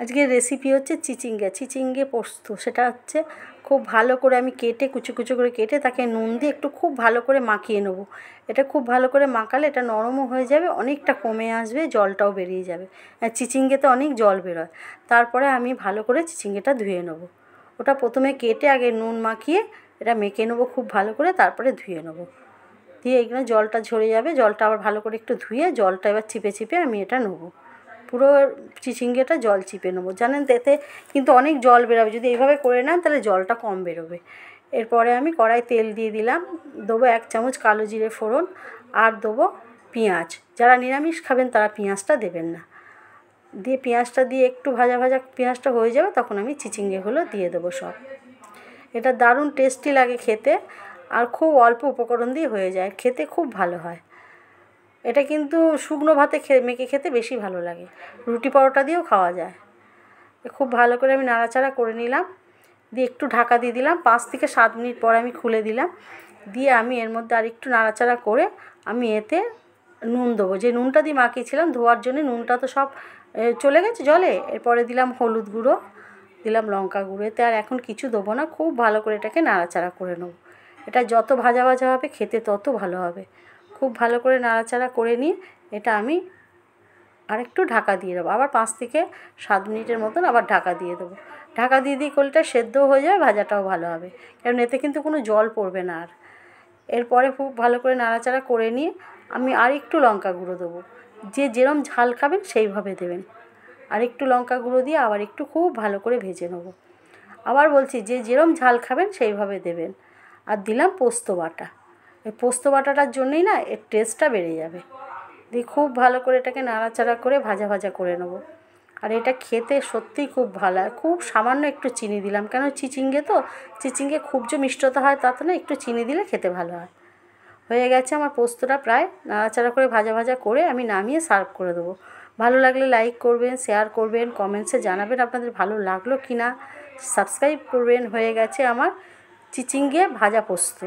আজকের রেসিপি হচ্ছে চিচিঙ্গে পোস্ত। সেটা হচ্ছে খুব ভালো করে আমি কেটে কুচো কুচো করে কেটে তাকে নুন দিয়ে একটু খুব ভালো করে মাখিয়ে নেবো। এটা খুব ভালো করে মাখালে এটা নরমও হয়ে যাবে, অনেকটা কমে আসবে, জলটাও বেরিয়ে যাবে। চিচিঙ্গেতে অনেক জল বেরোয়। তারপরে আমি ভালো করে চিচিঙ্গেটা ধুয়ে নেবো। ওটা প্রথমে কেটে আগে নুন মাখিয়ে এটা মেখে নেবো খুব ভালো করে, তারপরে ধুয়ে নেবো। দিয়ে এখানে জলটা ঝরে যাবে, জলটা আবার ভালো করে একটু ধুয়ে জলটা এবার চিপে চিপে আমি এটা নেবো। পুরো চিচিঙ্গেটা জল চিপে নেবো। জানেন এতে কিন্তু অনেক জল বেরোবে, যদি এইভাবে করে নেন তাহলে জলটা কম বেরোবে। এরপরে আমি কড়াই তেল দিয়ে দিলাম, দেবো 1 চামচ কালো জিরে ফোড়ন, আর দেবো পেঁয়াজ। যারা নিরামিষ খাবেন তারা পেঁয়াজটা দেবেন না। দিয়ে পেঁয়াজটা দিয়ে একটু ভাজা ভাজা পেঁয়াজটা হয়ে যাবে, তখন আমি চিচিঙ্গেগুলো দিয়ে দেবো সব। এটা দারুণ টেস্টি লাগে খেতে, আর খুব অল্প উপকরণ দিয়ে হয়ে যায়, খেতে খুব ভালো হয়। এটা কিন্তু শুকনো ভাতে মেখে খেতে বেশি ভালো লাগে, রুটি পরোটা দিয়েও খাওয়া যায়। খুব ভালো করে আমি নাড়াচাড়া করে নিলাম, দিয়ে একটু ঢাকা দিয়ে দিলাম। 5 থেকে 7 মিনিট পর আমি খুলে দিলাম, দিয়ে আমি এর মধ্যে আর একটু নাড়াচাড়া করে আমি এতে নুন দেবো। যে নুনটা দিয়ে মাখিয়েছিলাম ধোয়ার জন্য, নুনটা তো সব চলে গেছে জলে। এরপরে দিলাম হলুদ গুঁড়ো, দিলাম লঙ্কা গুঁড়ো। এতে আর এখন কিছু দেবো না, খুব ভালো করে এটাকে নাড়াচাড়া করে নেবো। এটা যত ভাজা ভাজা হবে খেতে তত ভালো হবে। খুব ভালো করে নাড়াচাড়া করে নিয়ে এটা আমি আরেকটু ঢাকা দিয়ে দেবো। আবার 5 থেকে 7 মিনিটের মতন আবার ঢাকা দিয়ে দেবো। ঢাকা দিয়ে করলে সেদ্ধও হয়ে যাবে, ভাজাটাও ভালো হবে, কারণ এতে কিন্তু কোনো জল পড়বে না আর। এরপরে খুব ভালো করে নাড়াচাড়া করে নিয়ে আমি আর একটু লঙ্কা গুঁড়ো দেবো। যে যেরম ঝাল খাবেন সেইভাবে দেবেন। আর একটু লঙ্কা গুঁড়ো দিয়ে আবার একটু খুব ভালো করে ভেজে নেবো। আবার বলছি, যে যেরম ঝাল খাবেন সেইভাবে দেবেন। আর দিলাম পোস্ত বাটা। এই পোস্ত বাটাটার জন্যই না এর টেস্টটা বেড়ে যাবে। দিয়ে খুব ভালো করে এটাকে নাড়াচাড়া করে ভাজা ভাজা করে নেবো। আর এটা খেতে সত্যিই খুব ভালো হয়। খুব সামান্য একটু চিনি দিলাম, কেন চিচিঙ্গে খুব যে মিষ্টতা হয় তা তো না, একটু চিনি দিলে খেতে ভালো হয়। হয়ে গেছে আমার পোস্তটা প্রায়। নাড়াচাড়া করে ভাজা ভাজা করে আমি নামিয়ে সার্ভ করে দেবো। ভালো লাগলে লাইক করবেন, শেয়ার করবেন, কমেন্টসে জানাবেন আপনাদের ভালো লাগলো কি না, সাবস্ক্রাইব করবেন। হয়ে গেছে আমার চিচিঙ্গে ভাজা পোস্ত।